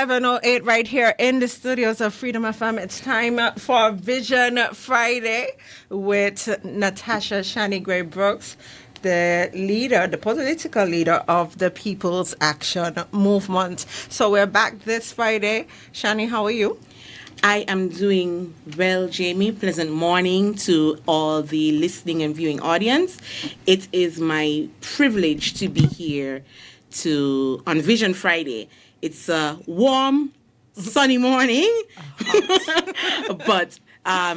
11:08 right here in the studios of Freedom FM. It's time for Vision Friday with Natasha Shani Gray Brooks, the leader, the political leader of the People's Action Movement. So we're back this Friday. Shani, how are you? I am doing well, Jamie. Pleasant morning to all the listening and viewing audience. It is my privilege to be here on Vision Friday. It's a warm, sunny morning, but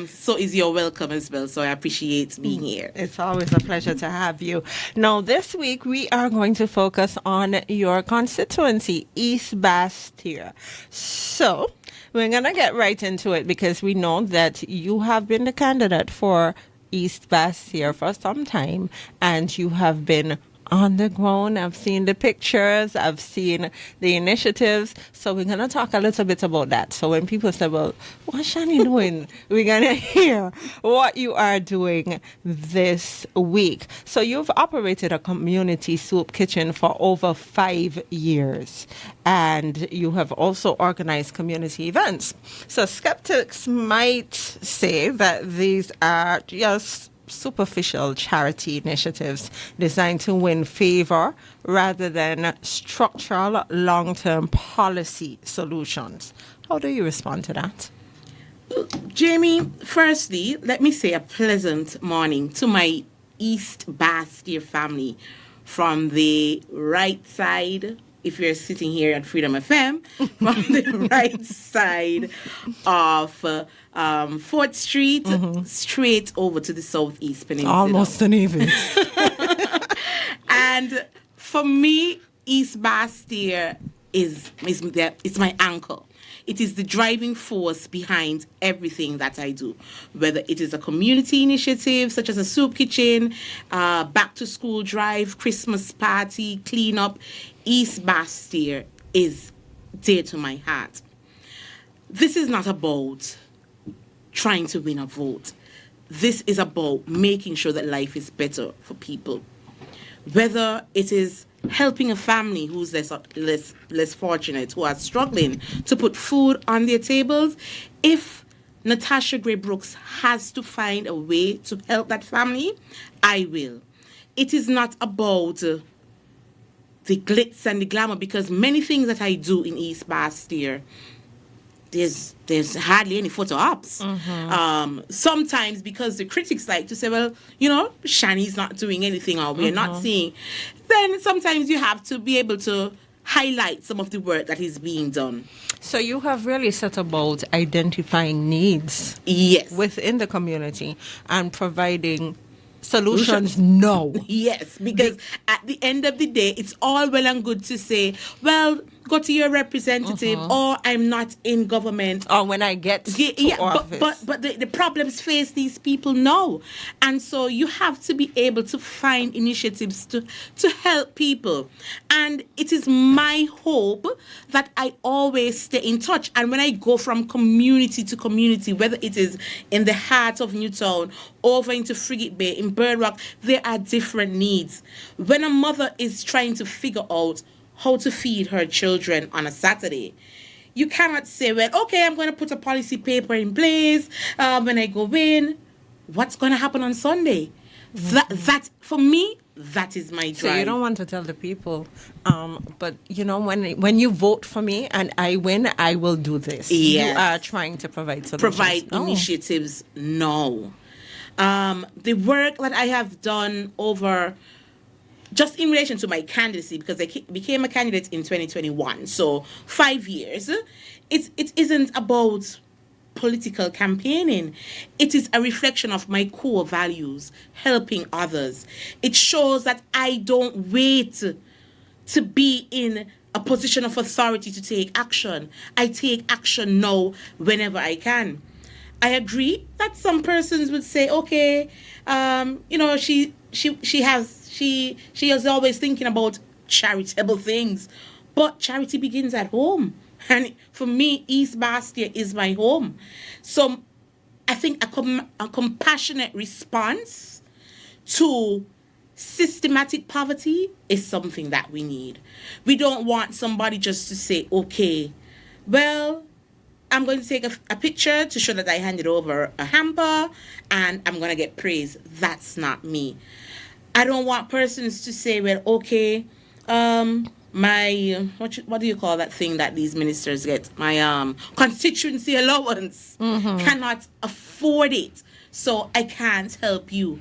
so is your welcome as well. So I appreciate being here. It's always a pleasure to have you. Now, this week we are going to focus on your constituency, East Bastille. So we're going to get right into it because we know that you have been the candidate for East Bastille for some time, and you have been on the ground. I've seen the pictures, I've seen the initiatives. So we're going to talk a little bit about that. So when people say, well, what's Shani doing? We're going to hear what you are doing this week. So you've operated a community soup kitchen for over 5 years. And you have also organized community events. So skeptics might say that these are just superficial charity initiatives designed to win favor rather than structural long-term policy solutions. How do you respond to that? Jamie, firstly, let me say a pleasant morning to my East Bastille family from the right side. If you're sitting here at Freedom FM, from the right side of 4th Street, straight over to the Southeast Peninsula. Almost an even. And for me, East Bastille is my anchor. It is the driving force behind everything that I do, whether it is a community initiative such as a soup kitchen, back to school drive, Christmas party, cleanup. East Bastille is dear to my heart. This is not about trying to win a vote. This is about making sure that life is better for people. Whether it is helping a family who's less fortunate, who are struggling to put food on their tables, if Natasha Gray Brooks has to find a way to help that family, I will. It is not about the glitz and the glamour, because many things that I do in East Bastille, there's hardly any photo ops. Sometimes because the critics like to say, well, Shani's not doing anything, or we're not seeing. Then sometimes you have to be able to highlight some of the work that is being done. So you have really set about identifying needs within the community and providing solutions. No. Yes, because at the end of the day, it's all well and good to say, well, go to your representative, or I'm not in government. Or when I get to office. But the problems face these people now. And so you have to be able to find initiatives to help people. And it is my hope that I always stay in touch. And when I go from community to community, whether it is in the heart of Newtown, over into Frigate Bay, in Bird Rock, there are different needs. When a mother is trying to figure out how to feed her children on a Saturday, you cannot say, well, okay, I'm going to put a policy paper in place when I go in. What's going to happen on Sunday? That for me, that is my drive. So you don't want to tell the people, but when you vote for me and I win, I will do this. Yes. You are trying to provide solutions. Initiatives. No. The work that I have done over, just in relation to my candidacy, because I became a candidate in 2021, so 5 years, it isn't about political campaigning. It is a reflection of my core values, helping others. It shows that I don't wait to be in a position of authority to take action. I take action now whenever I can. I agree that some persons would say, okay, she is always thinking about charitable things, but charity begins at home. And for me, East Bastille is my home. So I think a compassionate response to systematic poverty is something that we need. We don't want somebody just to say, okay, Well, I'm going to take a picture to show that I handed over a hamper and I'm going to get praise. That's not me. I don't want persons to say, well, okay, my what do you call that thing that these ministers get? My constituency allowance cannot afford it, so I can't help you.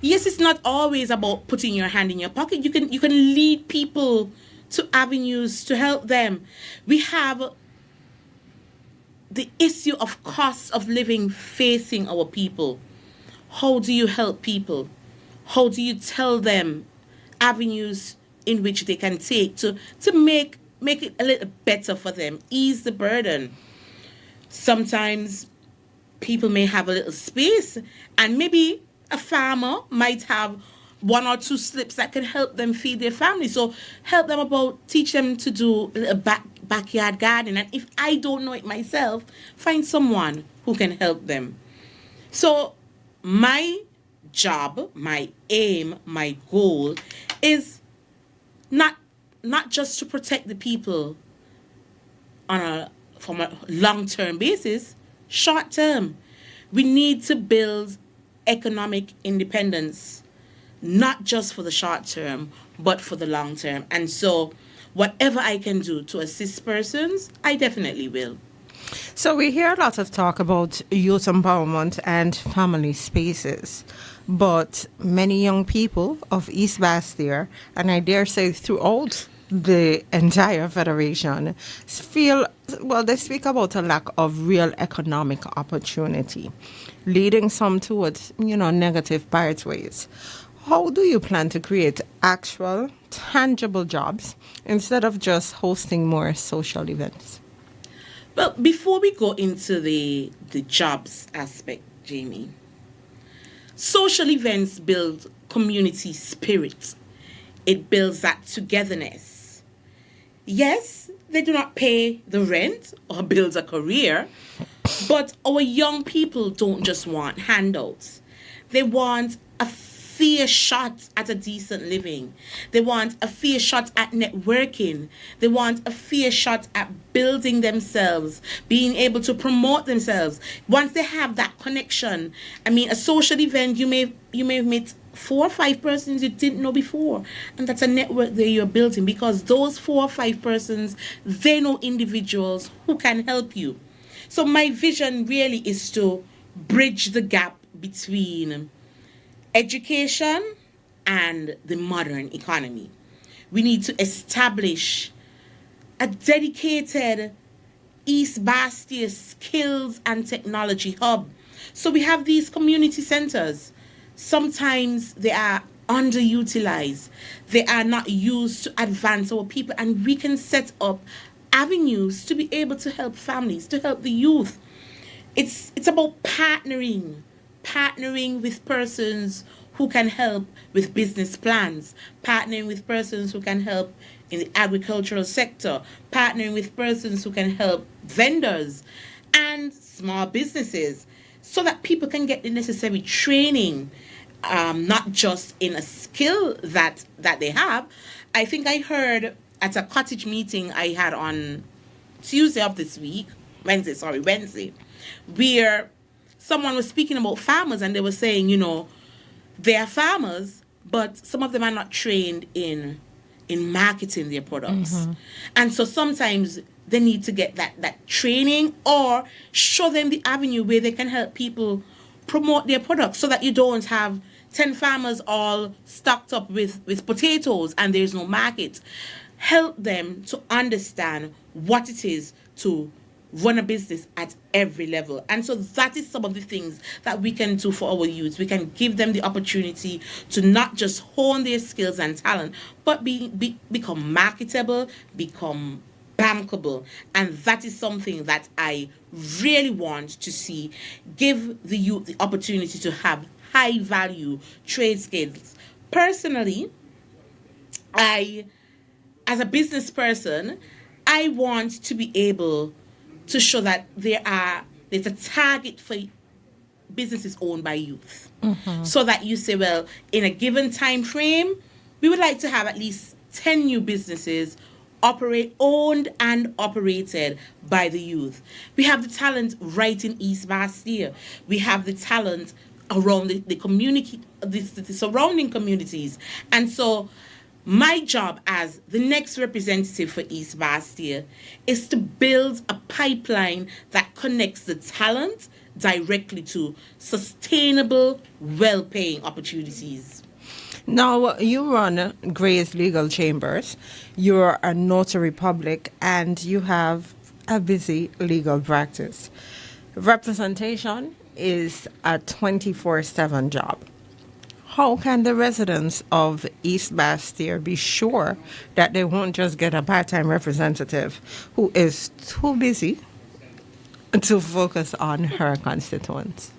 Yes, it's not always about putting your hand in your pocket. You can lead people to avenues to help them. We have the issue of cost of living facing our people. How do you help people? How do you tell them avenues in which they can take to make it a little better for them, ease the burden? Sometimes people may have a little space, and maybe a farmer might have one or two slips that can help them feed their family. So help them about, teach them to do a little backyard gardening. And if I don't know it myself, find someone who can help them. So my job, my aim, my goal is not just to protect the people from a long-term basis, short-term. We need to build economic independence, not just for the short term, but for the long term. And so whatever I can do to assist persons, I definitely will. So we hear a lot of talk about youth empowerment and family spaces, but many young people of East Bastia, and I dare say throughout the entire federation, feel, well, they speak about a lack of real economic opportunity, leading some towards, negative pathways. How do you plan to create actual, tangible jobs instead of just hosting more social events? Well, before we go into the jobs aspect, Jamie, social events build community spirit. It builds that togetherness. Yes, they do not pay the rent or build a career, but our young people don't just want handouts. They want a fair shot at a decent living. They want a fair shot at networking. They want a fair shot at building themselves, being able to promote themselves. Once they have that connection, I mean, a social event, you may meet 4 or 5 persons you didn't know before, and that's a network that you're building, because those 4 or 5 persons, they know individuals who can help you. So my vision really is to bridge the gap between education and the modern economy. We need to establish a dedicated East Bastia skills and technology hub. So we have these community centers. Sometimes they are underutilized. They are not used to advance our people, and we can set up avenues to be able to help families, to help the youth. It's about partnering with persons who can help with business plans, partnering with persons who can help in the agricultural sector, partnering with persons who can help vendors and small businesses, so that people can get the necessary training, not just in a skill that they have. I think I heard at a cottage meeting I had on Tuesday of this week, Wednesday, where someone was speaking about farmers, and they were saying, they are farmers, but some of them are not trained in marketing their products. Mm-hmm. And so sometimes they need to get that training, or show them the avenue where they can help people promote their products, so that you don't have 10 farmers all stocked up with potatoes and there's no market. Help them to understand what it is to run a business at every level. And so that is some of the things that we can do for our youth. We can give them the opportunity to not just hone their skills and talent, but become marketable, become bankable. And that is something that I really want to see. Give the youth the opportunity to have high value trade skills. Personally, as a business person, I want to be able to show that there's a target for businesses owned by youth. Mm-hmm. So that you say, well, in a given time frame, we would like to have at least 10 new businesses owned and operated by the youth. We have the talent right in East Bastia. We have the talent around the community, the surrounding communities. And so my job as the next representative for East Bastia is to build a pipeline that connects the talent directly to sustainable, well-paying opportunities. Now, you run Gray's Legal Chambers, you're a notary public, and you have a busy legal practice. Representation is a 24/7 job. How can the residents of East Bastia be sure that they won't just get a part-time representative who is too busy to focus on her constituents?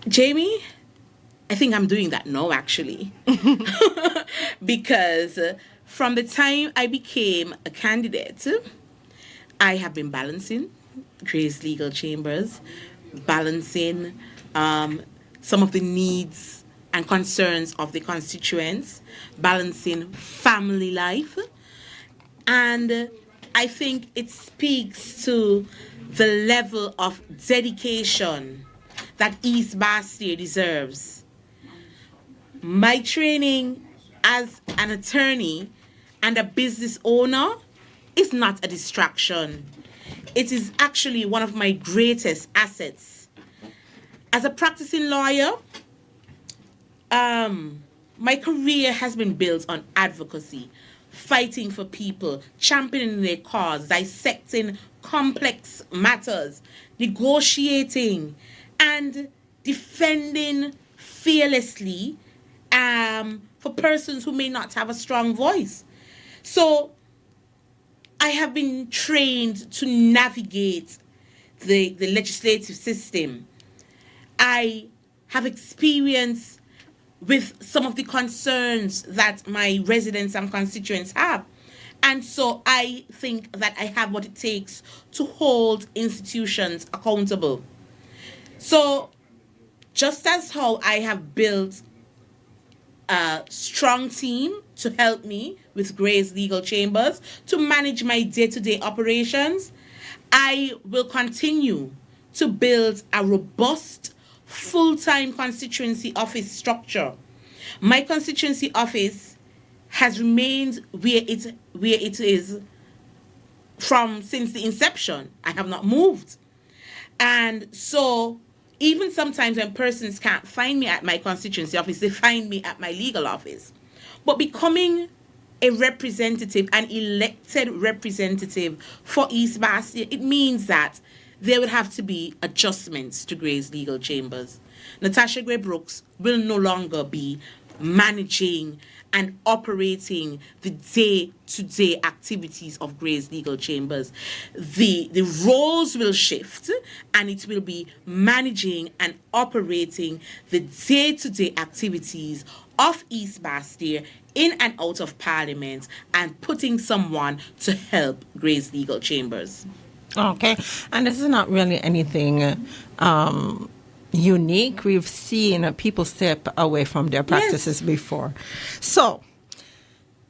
Jamie, I think I'm doing that now, actually. Because from the time I became a candidate, I have been balancing Gray's Legal Chambers, balancing some of the needs and concerns of the constituents, balancing family life. And I think it speaks to the level of dedication that East Bastia deserves. My training as an attorney and a business owner is not a distraction. It is actually one of my greatest assets. As a practicing lawyer, my career has been built on advocacy, fighting for people, championing their cause, dissecting complex matters, negotiating, and defending fearlessly for persons who may not have a strong voice. So I have been trained to navigate the legislative system. I have experience with some of the concerns that my residents and constituents have. And so I think that I have what it takes to hold institutions accountable. So just as how I have built a strong team to help me with Gray's Legal Chambers to manage my day-to-day operations, I will continue to build a robust full-time constituency office structure. My constituency office has remained where it is since the inception. I have not moved. And so even sometimes when persons can't find me at my constituency office, they find me at my legal office. But becoming a representative, an elected representative for East Bastia, it means that there would have to be adjustments to Gray's Legal Chambers. Natasha Gray Brooks will no longer be managing and operating the day-to-day activities of Gray's Legal Chambers. The roles will shift, and it will be managing and operating the day-to-day activities of East Bastia in and out of Parliament, and putting someone to help Gray's Legal Chambers. Okay, and this is not really anything unique. We've seen people step away from their practices before. So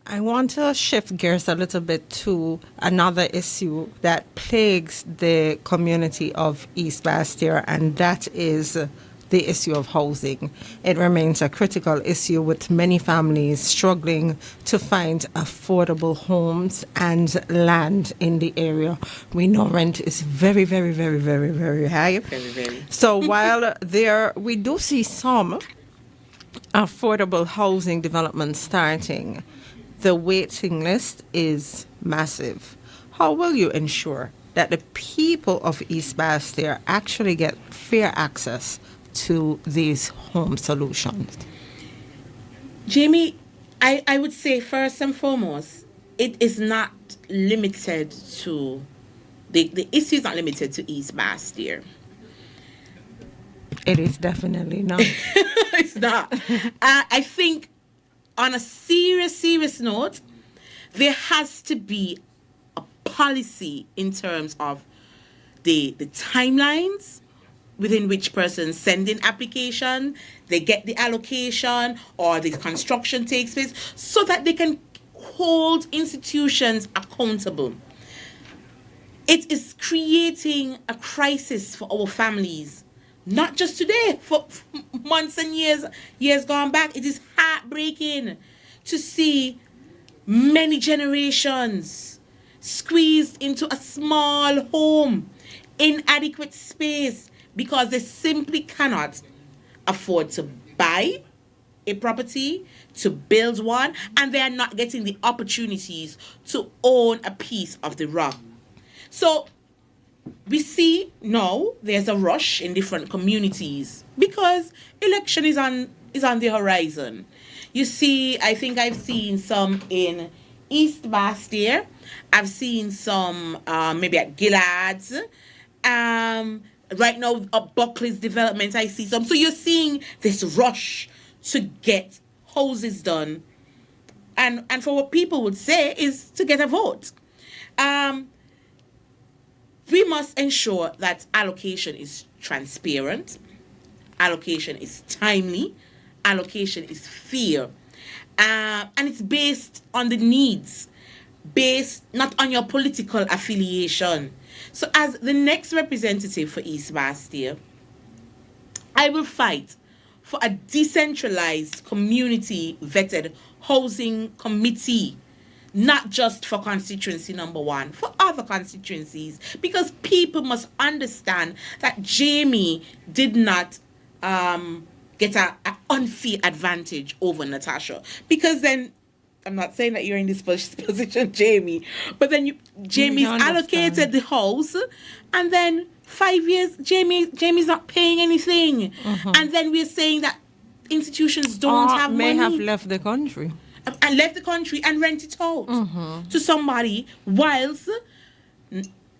I want to shift gears a little bit to another issue that plagues the community of East Bastia, and that is the issue of housing. It remains a critical issue, with many families struggling to find affordable homes and land in the area. We know rent is very, very, very, very, very high. Very, very. So while we do see some affordable housing development starting, the waiting list is massive. How will you ensure that the people of East Bastia actually get fair access to these home solutions? Jamie, I would say first and foremost, it is not limited to, the issue is not limited to East Bastia. It is definitely not. It's not. I think on a serious note, there has to be a policy in terms of the timelines within which persons send in application, they get the allocation, or the construction takes place, so that they can hold institutions accountable. It is creating a crisis for our families, not just today, for months and years gone back. It is heartbreaking to see many generations squeezed into a small home, inadequate space, because they simply cannot afford to buy a property, to build one, and they are not getting the opportunities to own a piece of the rock. So we see now there's a rush in different communities because election is on the horizon. You see, I think I've seen some in East Bastia. I've seen some maybe at Gillard's. Right now, Buckley's development, I see some. So you're seeing this rush to get houses done. And for what people would say is to get a vote. We must ensure that allocation is transparent, allocation is timely, allocation is fair, and it's based on the needs, based not on your political affiliation. So as the next representative for East Bastia, I will fight for a decentralized, community-vetted housing committee, not just for constituency number 1, for other constituencies, because people must understand that Jamie did not get an unfair advantage over Natasha. Because then, I'm not saying that you're in this position, Jamie, but then Jamie's allocated the house, and then 5 years, Jamie's not paying anything. And then we're saying that institutions don't have money. May have left the country. And left the country and rent it out to somebody, whilst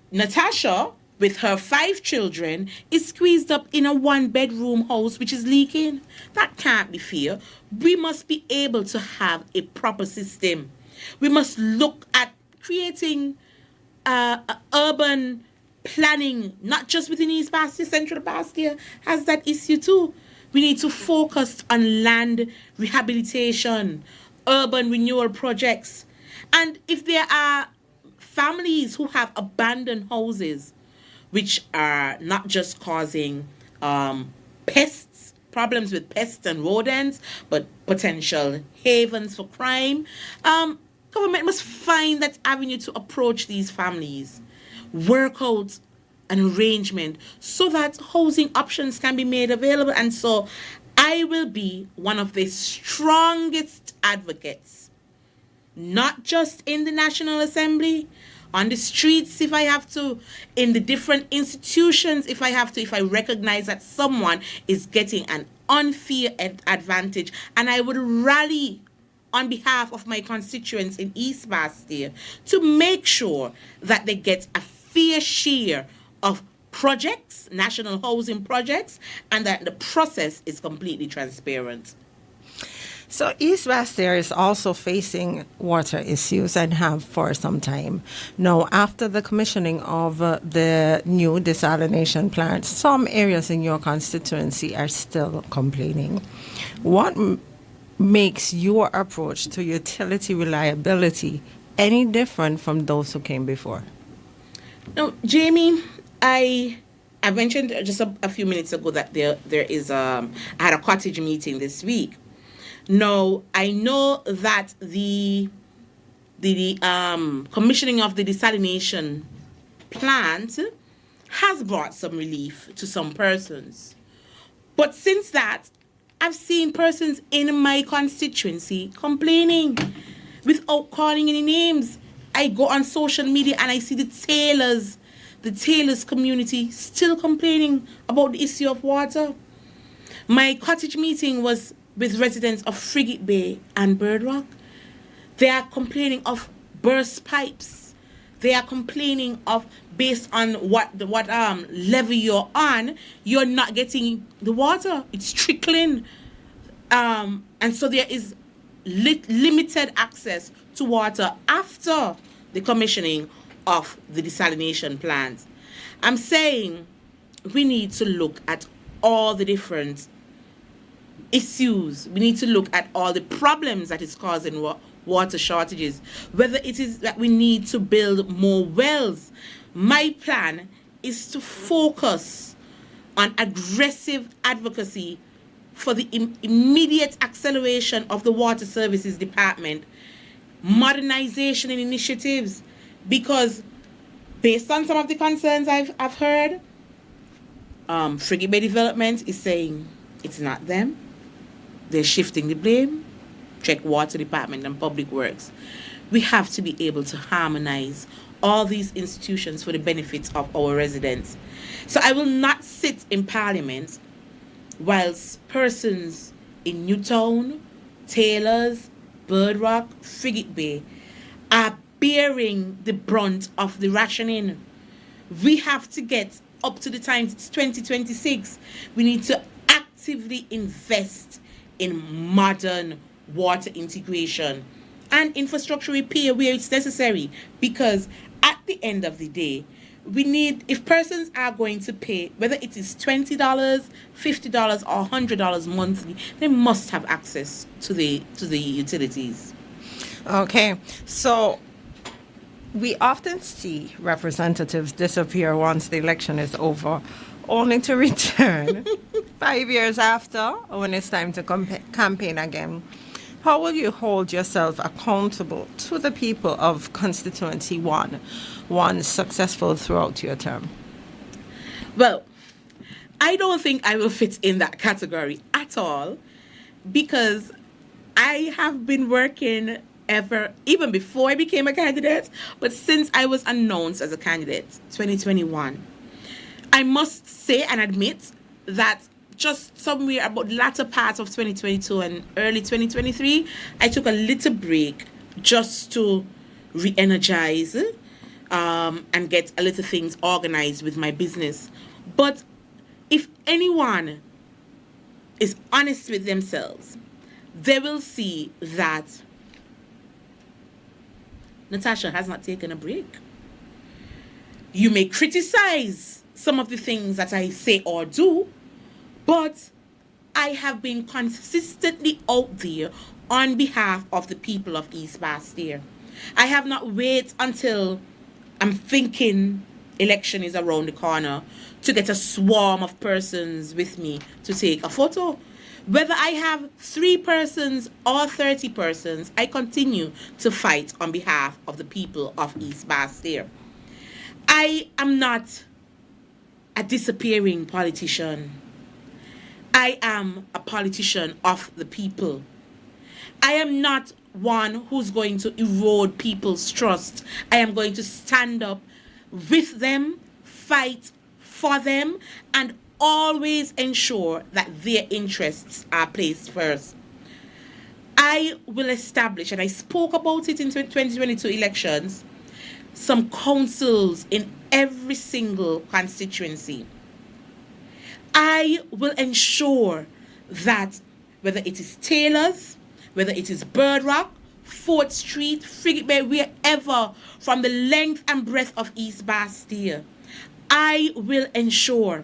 Natasha, with her 5 children, is squeezed up in a 1-bedroom house which is leaking. That can't be fair. We must be able to have a proper system. We must look at creating urban planning, not just within East Bastia. Central Bastia has that issue too. We need to focus on land rehabilitation, urban renewal projects. And if there are families who have abandoned houses, which are not just causing pests, problems with pests and rodents, but potential havens for crime, government must find that avenue to approach these families, work out an arrangement so that housing options can be made available. And so I will be one of the strongest advocates, not just in the National Assembly, on the streets if I have to, in the different institutions if I have to, if I recognize that someone is getting an unfair advantage. And I would rally on behalf of my constituents in East Bastia to make sure that they get a fair share of projects, national housing projects, and that the process is completely transparent. So East Bastia is also facing water issues and have for some time. Now, after the commissioning of the new desalination plant, some areas in your constituency are still complaining. What makes your approach to utility reliability any different from those who came before? Now, Jamie, I mentioned just a few minutes ago that there is I had a cottage meeting this week. Now, I know that the commissioning of the desalination plant has brought some relief to some persons. But since that, I've seen persons in my constituency complaining without calling any names. I go on social media and I see the tailors community still complaining about the issue of water. My cottage meeting was with residents of Frigate Bay and Bird Rock. They are complaining of burst pipes. They are complaining of, based on what level you're on, you're not getting the water. It's trickling. And so there is limited access to water after the commissioning of the desalination plant. I'm saying we need to look at all the different issues. We need to look at all the problems that is causing water shortages. Whether it is that we need to build more wells. My plan is to focus on aggressive advocacy for the immediate acceleration of the Water Services Department, modernization and initiatives, because based on some of the concerns I've heard, Frigate Bay Development is saying it's not them. They're shifting the blame. Check Water Department and Public Works. We have to be able to harmonize all these institutions for the benefit of our residents. So I will not sit in Parliament whilst persons in Newtown, Taylors, Bird Rock, Frigate Bay are bearing the brunt of the rationing. We have to get up to the time, it's 2026. We need to actively invest in modern water integration and infrastructure repair where it's necessary, because at the end of the day, we need, if persons are going to pay, whether it is $20, $50 or $100 monthly, they must have access to the utilities. Okay, so we often see representatives disappear once the election is over, only to return 5 years after when it's time to campaign again. How will you hold yourself accountable to the people of Constituency 1 once successful throughout your term? Well, I don't think I will fit in that category at all, because I have been working even before I became a candidate, but since I was announced as a candidate, 2021, I must say and admit that just somewhere about the latter part of 2022 and early 2023, I took a little break just to re-energize and get a little things organized with my business. But if anyone is honest with themselves, they will see that Natasha has not taken a break. You may criticize some of the things that I say or do, but I have been consistently out there on behalf of the people of East Bastia. I have not waited until I'm thinking election is around the corner to get a swarm of persons with me to take a photo. Whether I have 3 persons or 30 persons, I continue to fight on behalf of the people of East Bastia. I am not a disappearing politician. I am a politician of the people. I am not one who's going to erode people's trust. I am going to stand up with them, fight for them, and always ensure that their interests are placed first. I will establish, and I spoke about it in 2022 elections, some councils in every single constituency. I will ensure that whether it is Taylors, whether it is Bird Rock, 4th Street, Frigate Bay, wherever, from the length and breadth of East Bastia, I will ensure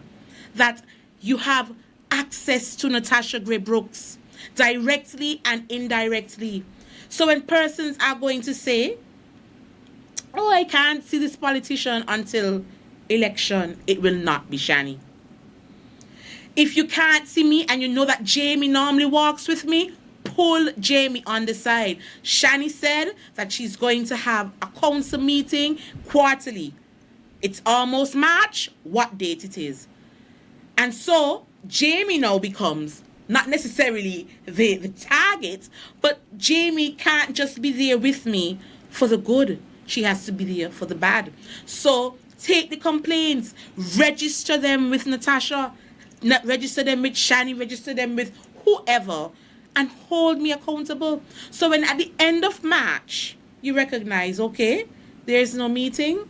that you have access to Natasha Gray Brooks directly and indirectly. So when persons are going to say, oh, I can't see this politician until election, it will not be Shani. If you can't see me and you know that Jamie normally walks with me, pull Jamie on the side. Shani said that she's going to have a council meeting quarterly. It's almost March, what date it is. And so Jamie now becomes not necessarily the target, but Jamie can't just be there with me for the good. She has to be there for the bad. So take the complaints, register them with Natasha, register them with Shani, register them with whoever, and hold me accountable. So when at the end of March, you recognize, okay, there's no meeting,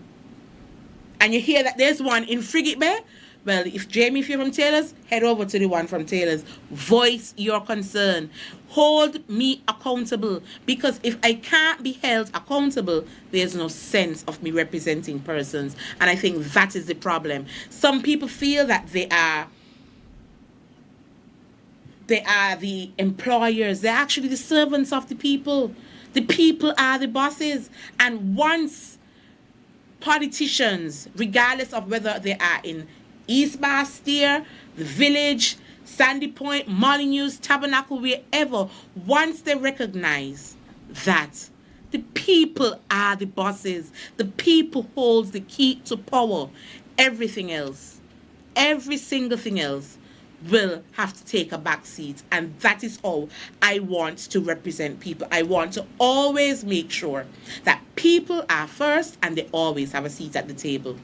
and you hear that there's one in Frigate Bay, Well, if Jamie, if you're from Taylor's, head over to the one from Taylor's. Voice your concern. Hold me accountable. Because if I can't be held accountable, there's no sense of me representing persons. And I think that is the problem. Some people feel that they are the employers. They're actually the servants of the people. The people are the bosses. And once politicians, regardless of whether they are in East Bastille, the village, Sandy Point, Molyneux, Tabernacle, wherever, once they recognize that the people are the bosses, the people holds the key to power, everything else, every single thing else will have to take a back seat. And that is how I want to represent people. I want to always make sure that people are first and they always have a seat at the table.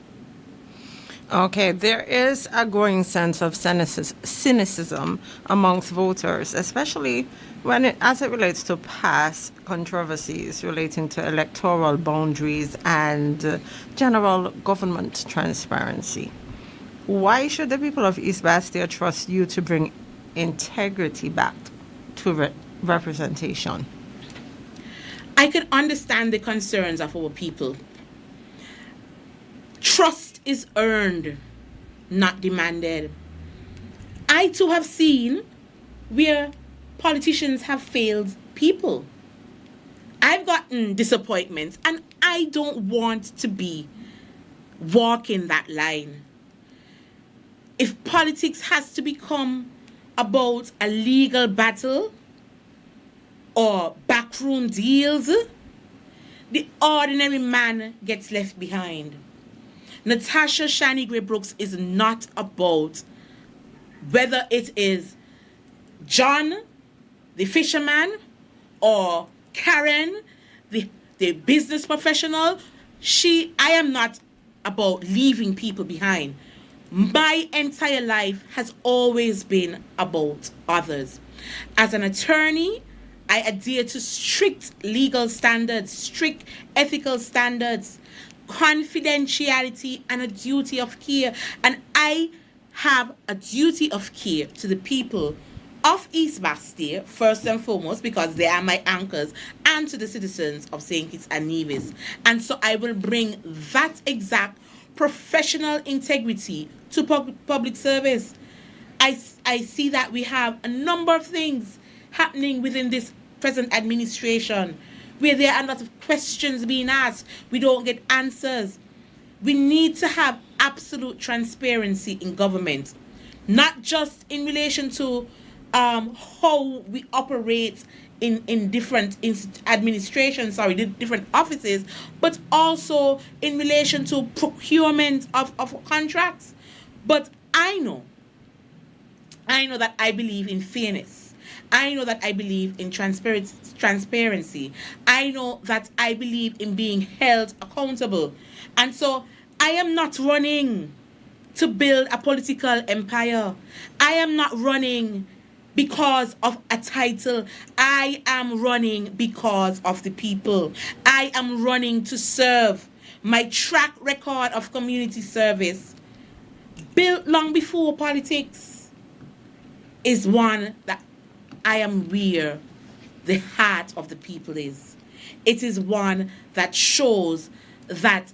Okay, there is a growing sense of cynicism amongst voters, especially as it relates to past controversies relating to electoral boundaries and general government transparency. Why should the people of East Bastia trust you to bring integrity back to representation? I can understand the concerns of our people. Trust is earned, not demanded. I too have seen where politicians have failed people. I've gotten disappointments, and I don't want to be walking that line. If politics has to become about a legal battle or backroom deals, the ordinary man gets left behind. Natasha Shani Gray Brooks is not about whether it is John, the fisherman, or Karen, the business professional. I am not about leaving people behind. My entire life has always been about others. As an attorney, I adhere to strict legal standards, strict ethical standards, confidentiality, and a duty of care. And I have a duty of care to the people of East Bastille, first and foremost, because they are my anchors, and to the citizens of St. Kitts and Nevis. And so I will bring that exact professional integrity to public service. I see that we have a number of things happening within this present administration where there are a lot of questions being asked. We don't get answers. We need to have absolute transparency in government, not just in relation to how we operate in different administrations, different offices, but also in relation to procurement of contracts. But I know that I believe in fairness. I know that I believe in transparency. I know that I believe in being held accountable. And so I am not running to build a political empire. I am not running because of a title. I am running because of the people. I am running to serve. My track record of community service, built long before politics, is one that I am where the heart of the people is. It is one that shows that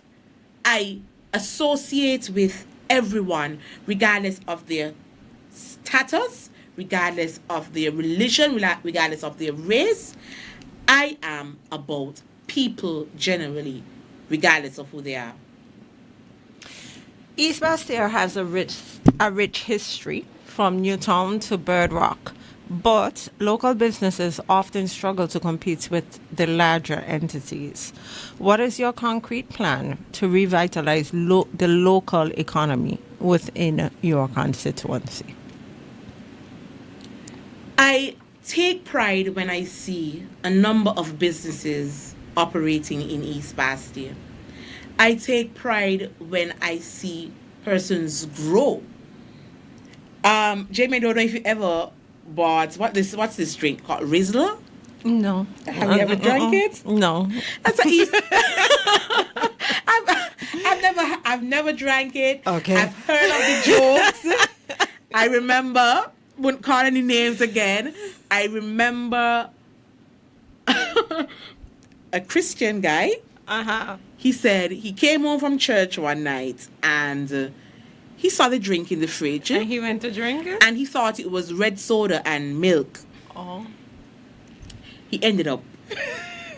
I associate with everyone, regardless of their status, regardless of their religion, regardless of their race. I am about people generally, regardless of who they are. East Bastia has a rich history from Newtown to Bird Rock, but local businesses often struggle to compete with the larger entities. What is your concrete plan to revitalize the local economy within your constituency? I take pride when I see a number of businesses operating in East Bastia. I take pride when I see persons grow. Jamie, I don't know if you ever bought what's this drink called? Rizzler? No. Have you ever drank it? No. That's an East. I've never drank it. Okay. I've heard of the jokes. I remember, wouldn't call any names again. I remember a Christian guy. Uh-huh. He said he came home from church one night and he saw the drink in the fridge. And he went to drink it? And he thought it was red soda and milk. Oh. He ended up.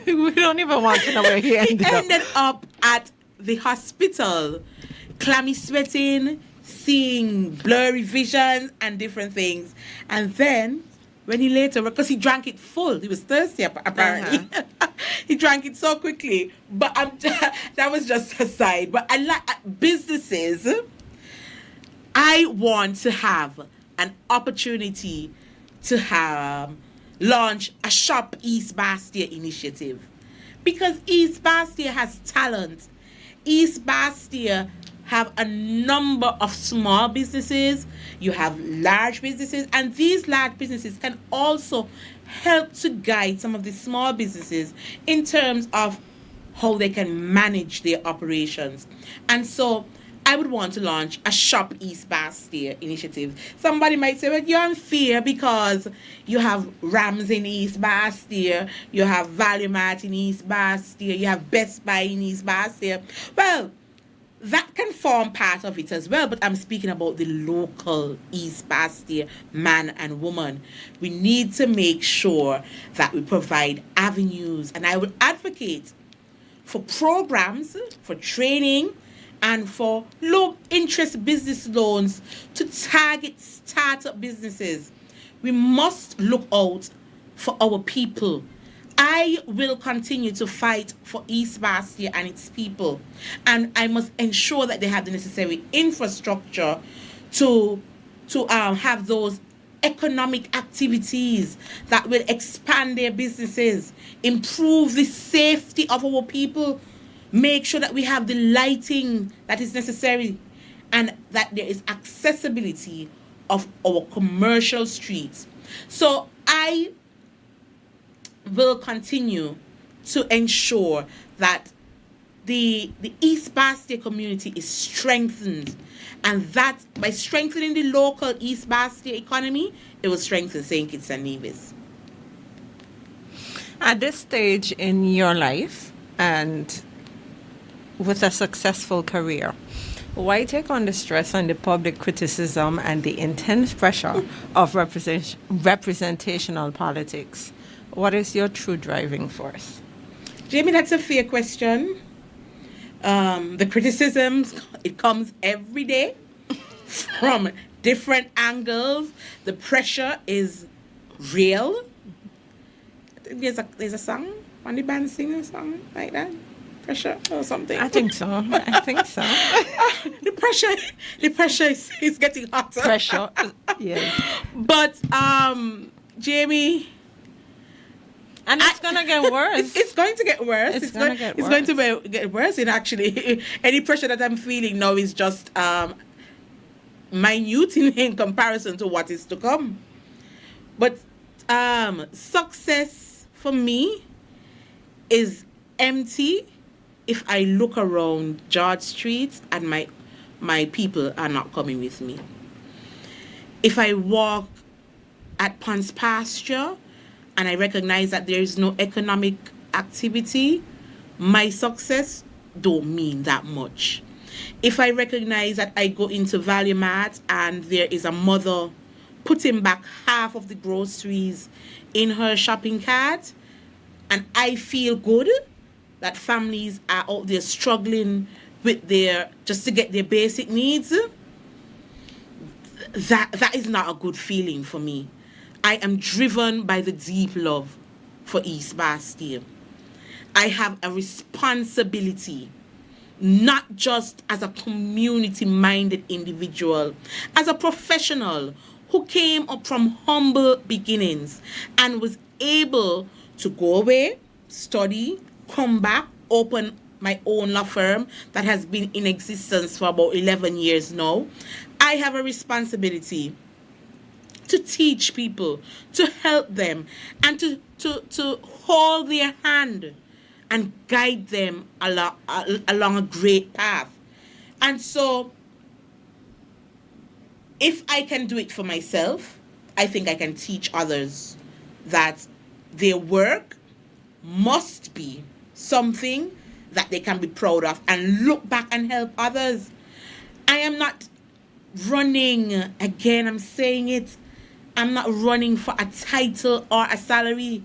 We don't even want to know where he ended up. Ended up at the hospital, clammy sweating, seeing blurry visions and different things. And then, when he later, because he drank it full, he was thirsty apparently. He drank it so quickly. But that was just a side. But I like businesses. I want to have an opportunity to have launch a Shop East Bastia initiative, because East Bastia has talent. East Bastia have a number of small businesses. You have large businesses, and these large businesses can also help to guide some of the small businesses in terms of how they can manage their operations. And so I would want to launch a Shop East Bastia initiative. Somebody might say, well, you're unfair because you have Rams in East Bastia, you have Value Mart in East Bastia, you have Best Buy in East Bastia. Well, that can form part of it as well, but I'm speaking about the local East Bastia man and woman. We need to make sure that we provide avenues, and I would advocate for programs, for training, and for low-interest business loans to target startup businesses. We must look out for our people. I will continue to fight for East Bastia and its people. And I must ensure that they have the necessary infrastructure to have those economic activities that will expand their businesses, improve the safety of our people, make sure that we have the lighting that is necessary, and that there is accessibility of our commercial streets. So I will continue to ensure that the East Bastia community is strengthened, and that by strengthening the local East Bastia economy, it will strengthen St. Kitts and Nevis. At this stage in your life, and with a successful career, why take on the stress and the public criticism and the intense pressure of representational politics? What is your true driving force? Jamie, that's a fair question. The criticisms, it comes every day from different angles. The pressure is real. There's a song, one of the band sing a song like that. Pressure or something. I think so. The pressure is getting hotter. Pressure, yes. But Jamie, and it's gonna get worse. It's going to get worse. It's going to get worse. And actually, any pressure that I'm feeling now is just minute in comparison to what is to come. But success for me is empty if I look around George Street and my people are not coming with me. If I walk at Ponce Pasture and I recognize that there is no economic activity, my success don't mean that much. If I recognize that I go into Value Mart and there is a mother putting back half of the groceries in her shopping cart, and I feel good that families are out there struggling with just to get their basic needs, that is not a good feeling for me. I am driven by the deep love for East Bastia. I have a responsibility, not just as a community-minded individual, as a professional who came up from humble beginnings and was able to go away, study, come back, open my own law firm that has been in existence for about 11 years now. I have a responsibility to teach people, to help them, and to hold their hand and guide them along a great path. And so, if I can do it for myself, I think I can teach others that their work must be something that they can be proud of and look back and help others. I am not running, again, I'm saying it, I'm not running for a title or a salary.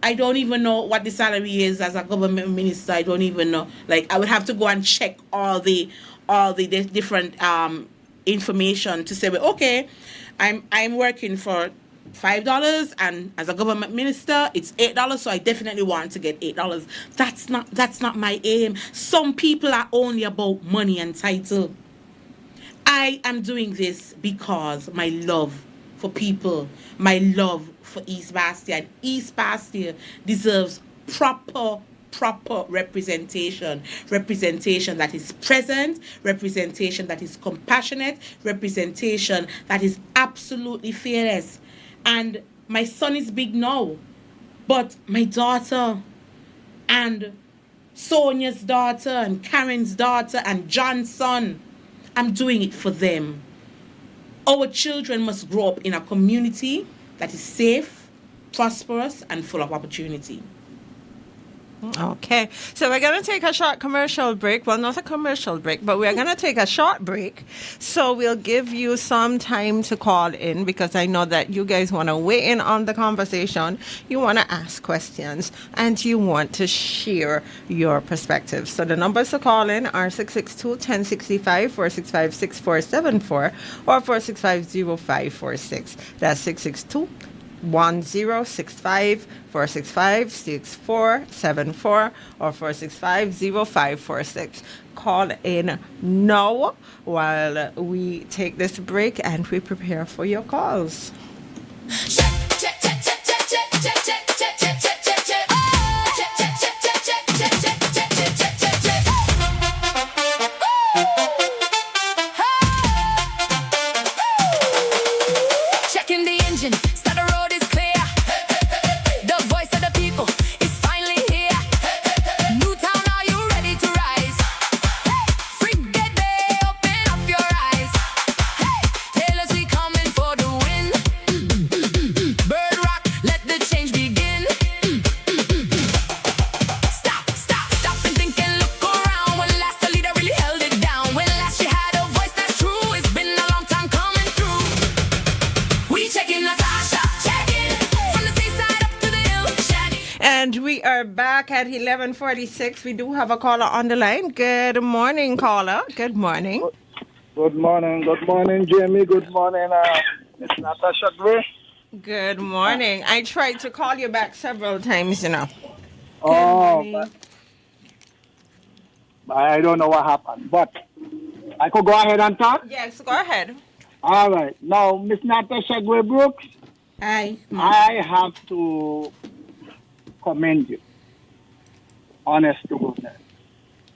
I don't even know what the salary is as a government minister. I don't even know. Like, I would have to go and check all the different information to say, well, okay, I'm working for $5, and as a government minister it's $8, so I definitely want to get $8. That's not my aim. Some people are only about money and title. I am doing this because my love for people, my love for East Bastia, and East Bastia deserves proper representation that is present, representation that is compassionate, representation that is absolutely fearless. And my son is big now, but my daughter and Sonia's daughter and Karen's daughter and John's son, I'm doing it for them. Our children must grow up in a community that is safe, prosperous, and full of opportunity. Okay, so we're going to take a short commercial break. Well, not a commercial break, but we're going to take a short break. So we'll give you some time to call in, because I know that you guys want to weigh in on the conversation. You want to ask questions and you want to share your perspective. So the numbers to call in are 662-1065, 465-6474, or 465-0546. That's 662 1065 465 6474 or 465-0546. Call in now while we take this break and we prepare for your calls. Checking the engine, start the road is clear. The voice of the people is finally here. Newtown, are you ready to rise? Frigate Bay, open up your eyes. Taylor's we coming for the win. Bird Rock, let the change begin. Stop and think and look around. When last the leader really held it down. When last she had a voice that's true. It's been a long time coming through. We checking Natasha, checking from the seaside up to the hill. Shaggy. And we are back at 11:46. We do have a caller on the line. Good morning, caller. Good morning. Good morning, Jamie. Good morning, Miss Natasha Gray. Good morning. I tried to call you back several times, you know. Oh, morning. but I don't know what happened, but I could go ahead and talk. Yes, go ahead. All right. Now, Miss Natasha Gray Brooks, Hi. I have to commend you. Honest to goodness.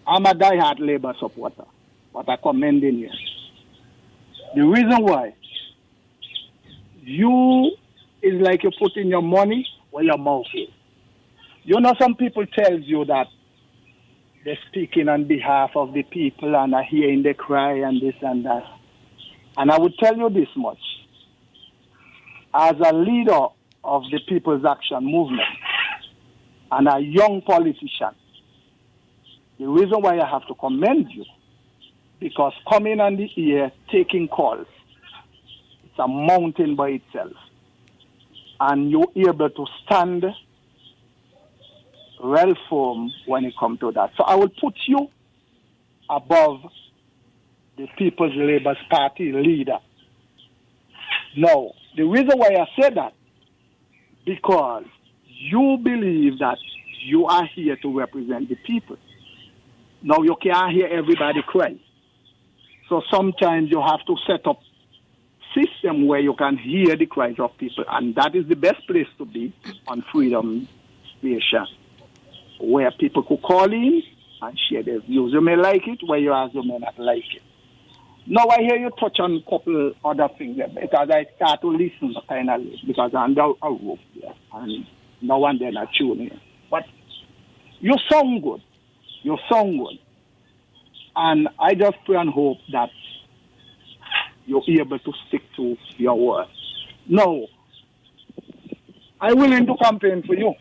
I'm a diehard Labour supporter, but I commend you. The reason why, you is like you put in your money where your mouth is. You know, some people tells you that they're speaking on behalf of the people and are hearing the cry and this and that. And I would tell you this much. As a leader of the People's Action Movement and a young politician, the reason why I have to commend you, because coming on the air, taking calls, it's a mountain by itself. And you're able to stand well firm when it comes to that. So I will put you above the People's Labour Party leader. Now, the reason why I say that, because you believe that you are here to represent the people. Now, you can't hear everybody cry. So sometimes you have to set up system where you can hear the cries of people, and that is the best place to be on Freedom Station, where people could call in and share their views. You may like it, whereas you may not like it. Now I hear you touch on a couple other things because I start to listen kind of late because I'm under a roof there and no one then are tuning in. But you sound good. You sound good. And I just pray and hope that you're able to stick to your word. No, I'm willing to campaign for you.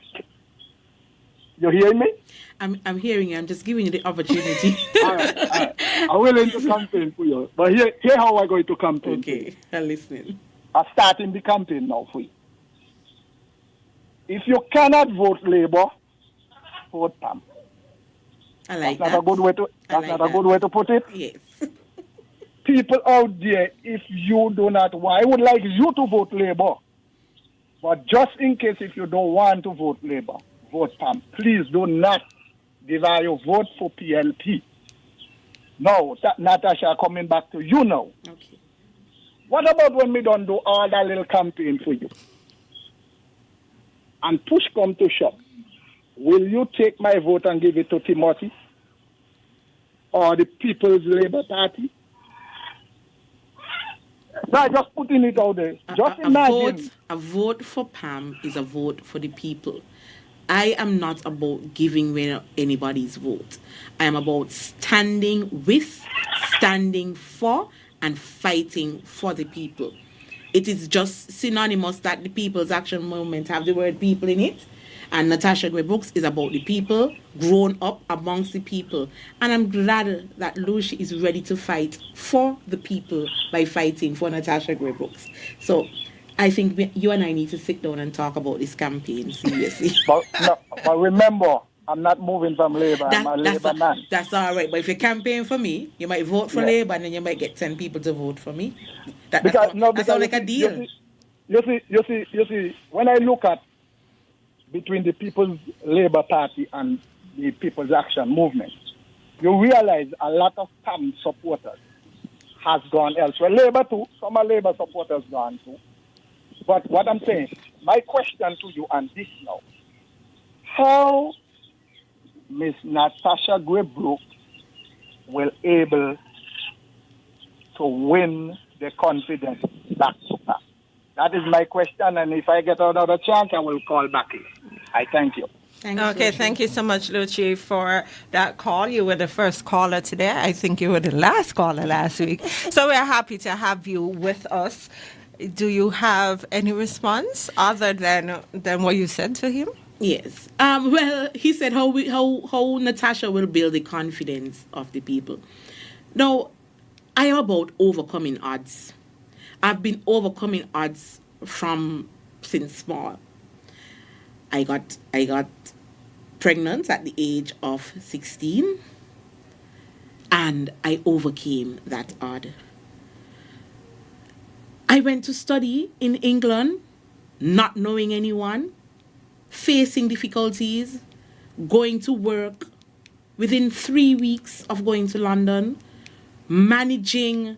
You hear me? I'm hearing you. I'm just giving you the opportunity. All right. I'm willing to campaign for you. But here how I'm going to campaign for you. Okay, I'm listening. I'm starting the campaign now for you. If you cannot vote Labour, vote PAM. I like That's that. not a good way to. I That's like not that. a good way to put it. Yes. People out there, if you do not, I would like you to vote Labour. But just in case if you don't want to vote Labour, vote PAM. Please do not divide your vote for PLP. No, Natasha, coming back to you now. Okay. What about when we don't do all that little campaign for you? And push come to shove. Will you take my vote and give it to Timothy? Or the People's Labour Party? No, just putting it out there. Just imagine. A vote for PAM is a vote for the people. I am not about giving away anybody's vote. I am about standing with, standing for, and fighting for the people. It is just synonymous that the People's Action Movement have the word people in it. And Natasha Gray Brooks is about the people, grown up amongst the people. And I'm glad that Lucy is ready to fight for the people by fighting for Natasha Gray Brooks. So I think you and I need to sit down and talk about this campaign seriously. But remember, I'm not moving from Labour. I'm a Labour man. That's all right. But if you campaign for me, you might vote for Labour and then you might get 10 people to vote for me. That sounds like a deal. You see, when I look at between the People's Labour Party and the People's Action Movement, you realize a lot of PAM supporters has gone elsewhere. Labour too, some of Labour supporters gone too. But what I'm saying, my question to you on this now, how Miss Natasha Gray Brooks will able to win the confidence back to PAM? That is my question, and if I get another chance, I will call back in. I thank you. Thank you so much, Luci, for that call. You were the first caller today. I think you were the last caller last week. So we're happy to have you with us. Do you have any response other than what you said to him? Yes. Well, he said how Natasha will build the confidence of the people. Now, I am about overcoming odds. I've been overcoming odds since small. I got pregnant at the age of 16, and I overcame that odd. I went to study in England, not knowing anyone, facing difficulties, going to work within 3 weeks of going to London, managing,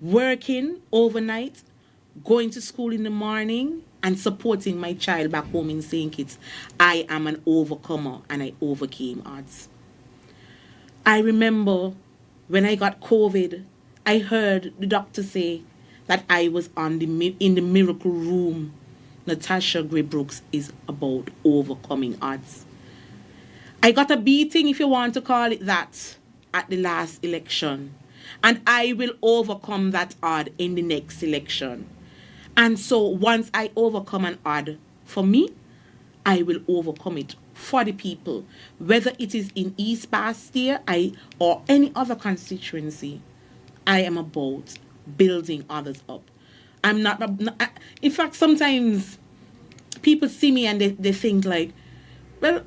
working overnight, going to school in the morning, and supporting my child back home in St. Kitts. I am an overcomer, and I overcame odds. I remember when I got COVID, I heard the doctor say that I was in the miracle room. Natasha Gray Brooks is about overcoming odds. I got a beating, if you want to call it that, at the last election. And I will overcome that odd in the next election. And so once I overcome an odd for me, I will overcome it for the people. Whether it is in East Bastia or any other constituency, I am about building others up. I'm not in fact, sometimes people see me and they think like, well,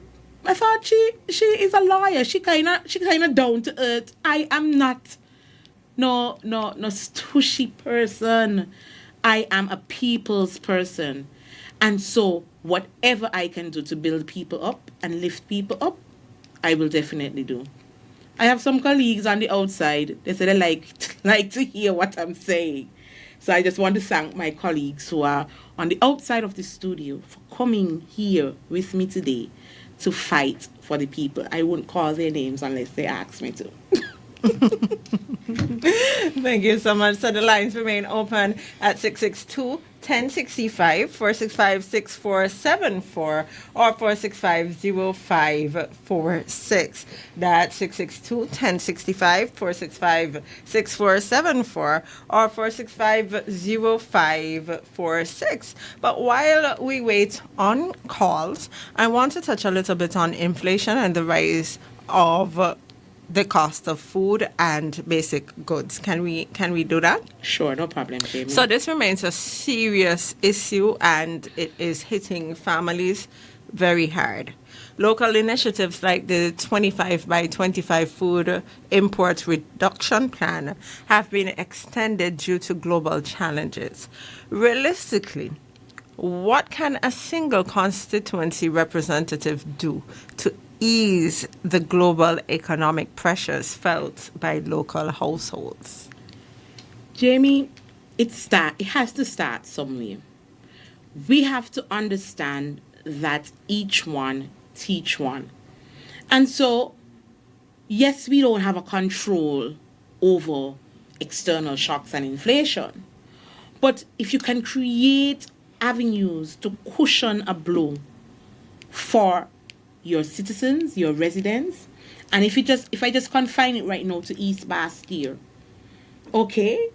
I thought she is a lawyer. She kind of down to earth. I am not no stushy person. I am a people's person. And so whatever I can do to build people up and lift people up, I will definitely do. I have some colleagues on the outside. They say they like to hear what I'm saying. So I just want to thank my colleagues who are on the outside of the studio for coming here with me today to fight for the people. I won't call their names unless they ask me to. Thank you so much. So the lines remain open at 662-1065, 465-6474, or 465-0546. That's 662-1065, 465-6474, or 465-0546. But while we wait on calls, I want to touch a little bit on inflation and the rise of the cost of food and basic goods. Can we do that? Sure, no problem, Jamie. So this remains a serious issue and it is hitting families very hard. Local initiatives like the 25 by 25 food import reduction plan have been extended due to global challenges. Realistically, what can a single constituency representative do to ease the global economic pressures felt by local households? Jamie, it has to start somewhere. We have to understand that each one teach one. And so, yes, we don't have a control over external shocks and inflation. But if you can create avenues to cushion a blow for your citizens, your residents, and if I just confine it right now to East Bastille, okay,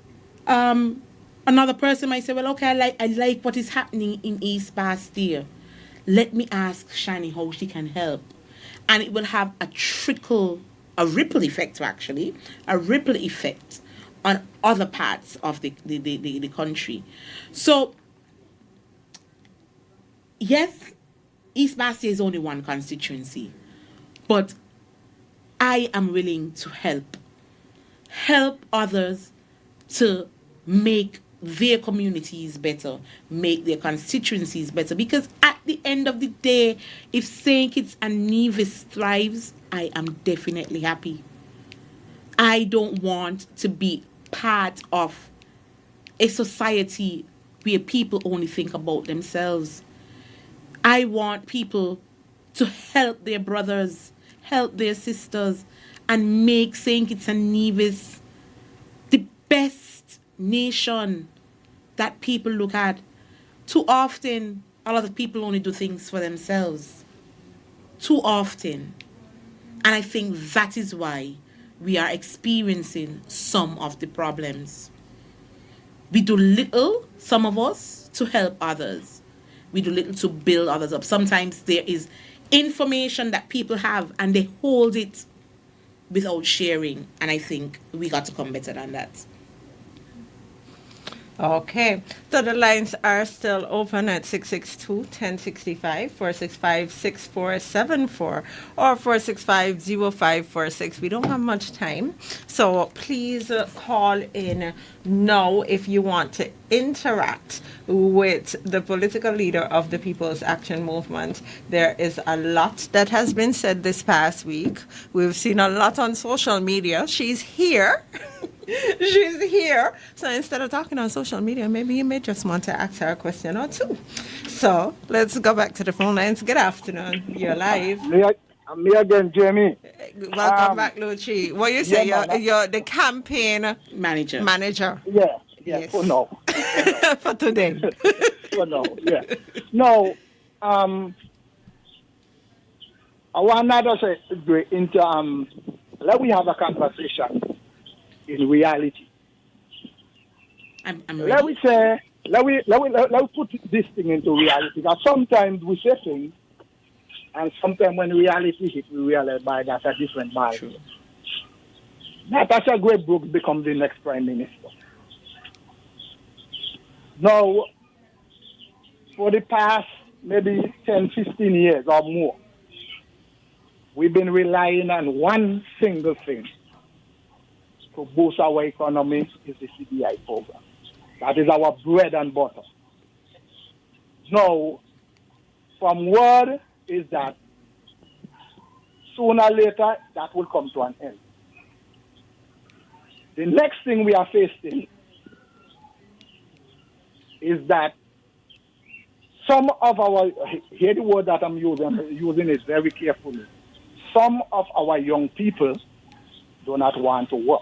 another person might say, well, okay, I like what is happening in East Bastille. Let me ask Shani how she can help, and it will have a ripple effect on other parts of the country. So, yes, East Bastille is only one constituency, but I am willing to help others to make their communities better, make their constituencies better, because at the end of the day, if St. Kitts and Nevis thrives, I am definitely happy. I don't want to be part of a society where people only think about themselves. I want people to help their brothers, help their sisters, and make St. Kitts and Nevis the best nation that people look at. Too often, a lot of people only do things for themselves. Too often. And I think that is why we are experiencing some of the problems. We do little, some of us, to help others. We do little to build others up. Sometimes there is information that people have and they hold it without sharing. And I think we got to come better than that. Okay, so the lines are still open at 662-1065, 465-6474, or 465-0546. We don't have much time, so please call in now if you want to interact with the political leader of the People's Action Movement. There is a lot that has been said this past week. We've seen a lot on social media. She's here. She's here. So instead of talking on social media, maybe you may just want to ask her a question or two. So let's go back to the phone lines. Good afternoon. You're live. Me again, Jamie. Welcome back, Luchi. What you say? You're the campaign Manager. Yeah, Yes. for now. for today. For now, yeah. No, I want to say into let we have a conversation in reality. I'm Let ready. we put this thing into reality. Because sometimes we say things, and sometimes when reality hits, we realize that's a different ball. True. Natasha Graybrooks becomes the next prime minister. Now, for the past maybe 10, 15 years or more, we've been relying on one single thing to boost our economy is the CBI program. That is our bread and butter. Now, from word is that sooner or later that will come to an end. The next thing we are facing is that some of our, here the word that I'm using is very carefully, some of our young people do not want to work.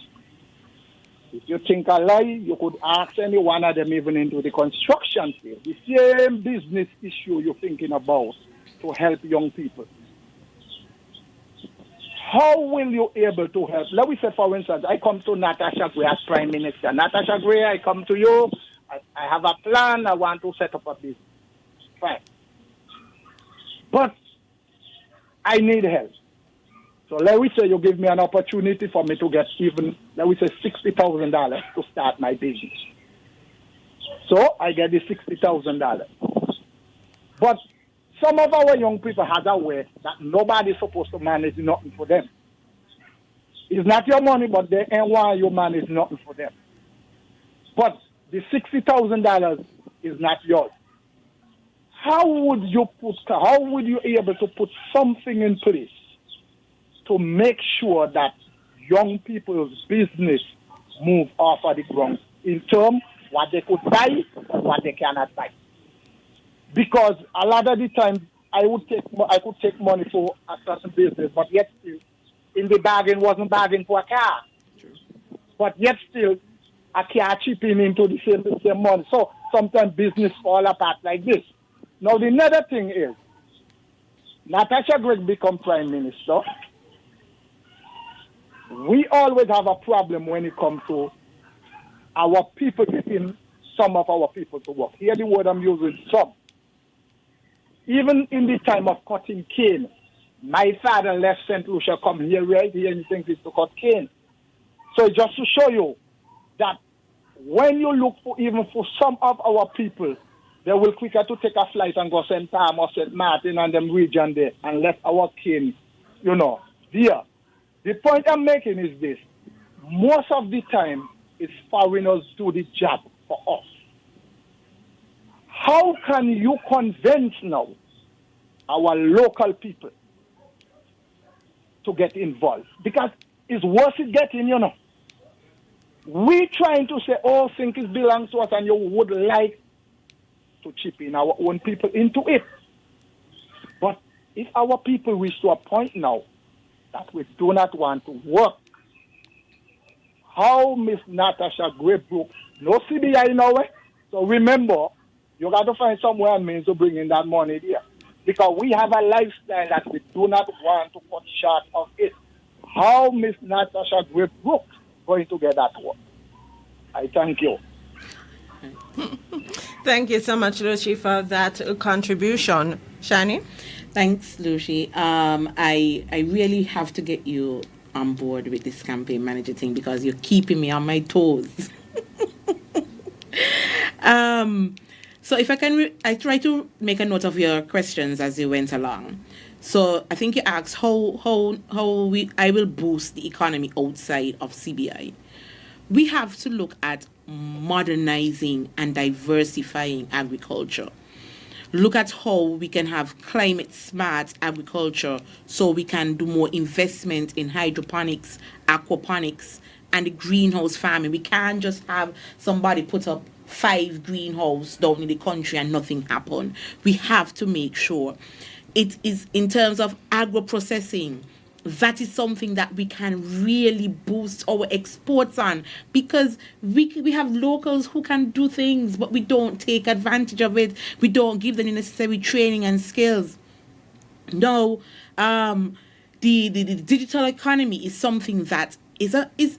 If you think a lie, you could ask any one of them even into the construction field. The same business issue you're thinking about to help young people. How will you able to help? Let me say, for instance, I come to Natasha Gray as Prime Minister. Natasha Gray, I come to you. I have a plan. I want to set up a business. Fine. But I need help. So let me say you give me an opportunity for me to get even, let me say, $60,000 to start my business. So I get the $60,000. But some of our young people have a way that nobody's supposed to manage nothing for them. It's not your money, but they ain't want you manage nothing for them. But the $60,000 is not yours. How would you be able to put something in place to make sure that young people's business move off of the ground in terms what they could buy and what they cannot buy? Because a lot of the time I could take money for a certain business, but yet still in the bargain wasn't bargain for a car. True. But yet still a car chipping into the same money. So sometimes business fall apart like this. Now the another thing is Natasha Gregg become Prime Minister. We always have a problem when it comes to our people getting some of our people to work. Hear the word I'm using, some. Even in the time of cutting cane, my father left St. Lucia, come here right here and he thinks it's to cut cane. So just to show you that when you look for even for some of our people, they will quicker to take a flight and go St. Palm or St. Martin and them region there and left our cane, there. The point I'm making is this. Most of the time, it's foreigners do the job for us. How can you convince now our local people to get involved? Because it's worth it getting, We trying to say, think it belongs to us and you would like to chip in our own people into it. But if our people reach to a point now that we do not want to work, how Miss Natasha Graybrook, no CBI now, So remember, you got to find somewhere and means to bring in that money there. Because we have a lifestyle that we do not want to cut short of it. How Miss Natasha Graybrook going to get that work? I thank you. Thank you so much, Lucy, for that contribution. Shani? Thanks, Lucy. I really have to get you on board with this campaign manager thing because you're keeping me on my toes. So if I can, I try to make a note of your questions as you went along. So I think you asked how I will boost the economy outside of CBI. We have to look at modernizing and diversifying agriculture. Look at how we can have climate smart agriculture so we can do more investment in hydroponics, aquaponics, and the greenhouse farming. We can't just have somebody put up 5 greenhouses down in the country and nothing happen. We have to make sure it is in terms of agro-processing. That is something that we can really boost our exports on because we have locals who can do things, but we don't take advantage of it. We don't give them the necessary training and skills. No, the digital economy is something that is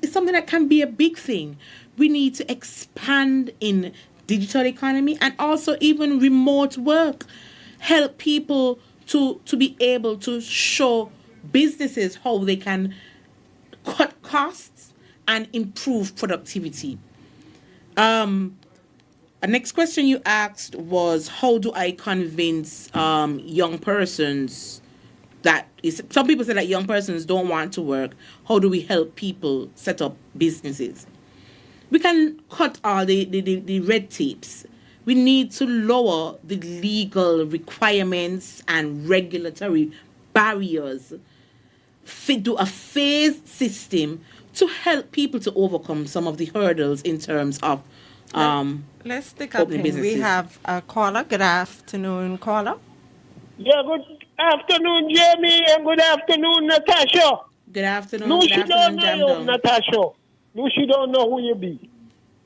something that can be a big thing. We need to expand in digital economy and also even remote work. Help people to be able to show businesses how they can cut costs and improve productivity. The next question you asked was, how do I convince young persons that is, some people say that young persons don't want to work. How do we help people set up businesses? We can cut all the red tapes. We need to lower the legal requirements and regulatory barriers. Do a phased system to help people to overcome some of the hurdles in terms of let's take up in. We have a caller. Good afternoon, caller. Yeah, good afternoon, Jamie, and good afternoon, Natasha. Good afternoon. Lucy Good don't afternoon, know Jam you, Down. Natasha. Lucy don't know who you be.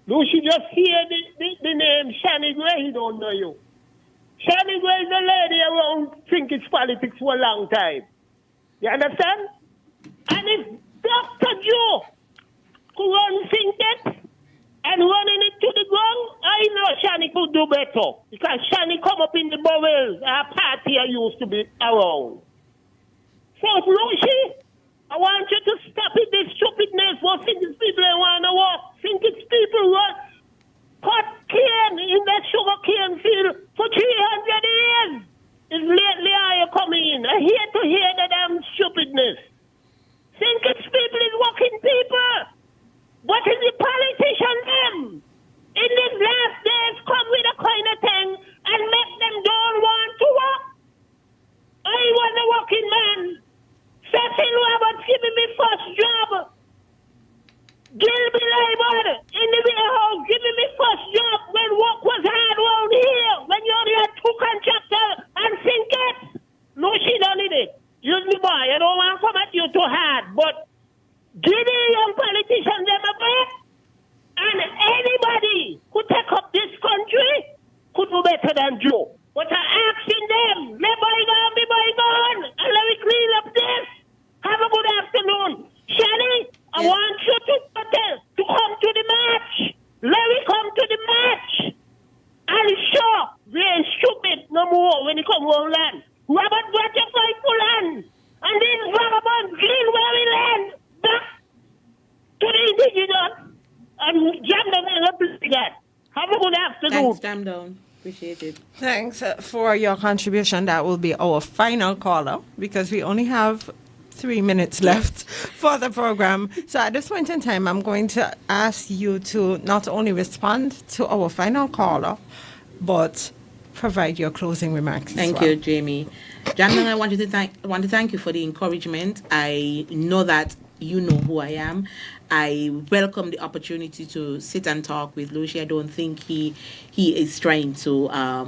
Lucy just hear the name Shani Gray, he don't know you. Shani Gray is a lady around think it's politics for a long time. You understand? And if Dr. Joe could run think that and running it to the ground, I know Shani could do better. Because Shani come up in the bowels, our party I used to be around. So, Lucy, I want you to stop it, this stupidness. What think it's people I want to walk? Think it's people what cut cane in that sugar cane field for 300 years. Is lately are you coming in? I hate to hear that damn stupidness. Think it's people is working people. What is the politician them? In these last days, come with a kind of thing and make them don't want to work. I was a working man. Cecil Roberts giving me first job. Gilby Labor in the warehouse giving me first job when work was hard around here. When you only had 2 contractors and sink it. No, she don't need it. Use me, boy. I don't want to come at you too hard. But give the young politicians them a break. And anybody who take up this country could do better than Joe. But I'm asking them, let bygone be bygone. And let me clean up this. Have a good afternoon. Shani, I want you to come to the match. Let me come to the match. And sure, we ain't stupid no more when you come on land. Robert got your fight for land. And these vagabonds green where we land. Back to the indigenous. And jam them in a that. Have a good afternoon. Thanks, Jam Down. Appreciate it. Thanks for your contribution. That will be our final caller because we only have 3 minutes left for the program. So at this point in time, I'm going to ask you to not only respond to our final caller, but provide your closing remarks. Thank you, Jamie. Jam Down, I want to thank you for the encouragement. I know that you know who I am. I welcome the opportunity to sit and talk with Lucy. I don't think he is trying to. I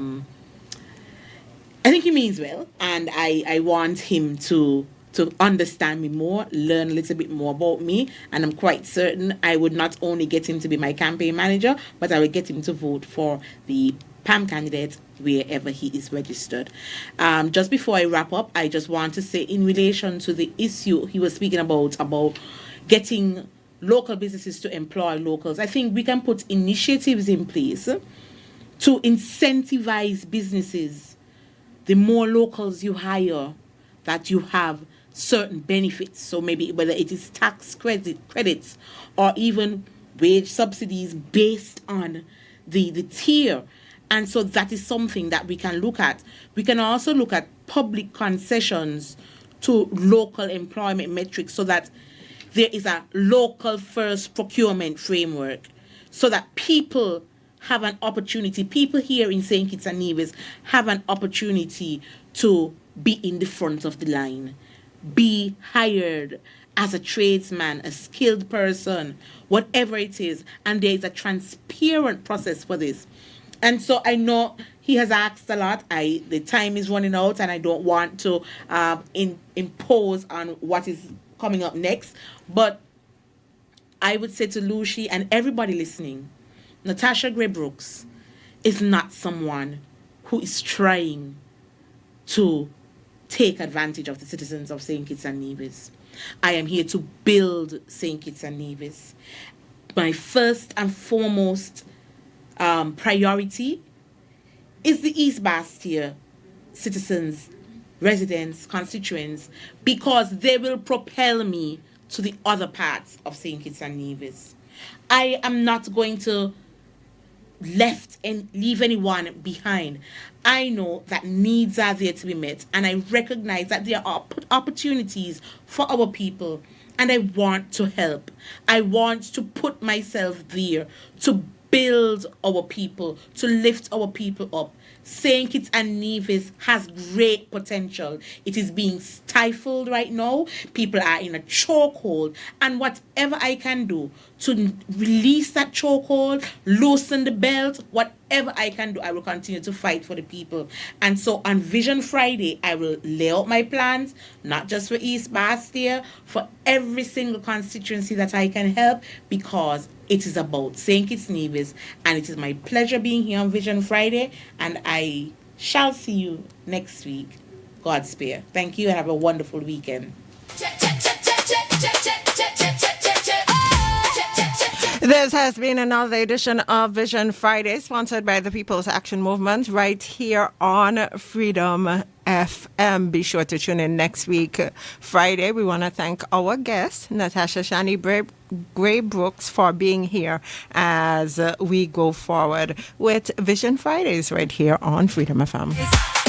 think he means well, and I want him to understand me more, learn a little bit more about me, and I'm quite certain I would not only get him to be my campaign manager, but I will get him to vote for the PAM candidate wherever he is registered. Just before I wrap up, I just want to say in relation to the issue he was speaking about getting local businesses to employ locals, I think we can put initiatives in place to incentivize businesses. The more locals you hire, that you have certain benefits. So maybe whether it is tax credits or even wage subsidies based on the tier. And so that is something that we can look at. We can also look at public concessions to local employment metrics so that there is a local first procurement framework so that people have an opportunity, people here in St. Kitts and Nevis have an opportunity to be in the front of the line, be hired as a tradesman, a skilled person, whatever it is. And there is a transparent process for this. And so I know he has asked a lot. The time is running out and I don't want to impose on what is coming up next. But I would say to Lucy and everybody listening, Natasha Gray Brooks is not someone who is trying to take advantage of the citizens of St. Kitts and Nevis. I am here to build St. Kitts and Nevis. My first and foremost priority is the East Bastia citizens, residents, constituents, because they will propel me to the other parts of St. Kitts and Nevis. I am not going to leave anyone behind. I know that needs are there to be met, and I recognize that there are opportunities for our people, and I want to help. I want to put myself there to build our people, to lift our people up. St. Kitts and Nevis has great potential. It is being stifled right now. People are in a chokehold. And whatever I can do to release that chokehold, loosen the belt, whatever I can do, I will continue to fight for the people. And so on Vision Friday, I will lay out my plans, not just for East Bastia, for every single constituency that I can help, because it is about St. Kitts Nevis, and it is my pleasure being here on Vision Friday, and I shall see you next week. God spare. Thank you and have a wonderful weekend. This has been another edition of Vision Friday, sponsored by the People's Action Movement, right here on Freedom FM. Be sure to tune in next week, Friday. We want to thank our guest, Natasha Shani Gray Brooks, for being here as we go forward with Vision Fridays right here on Freedom FM.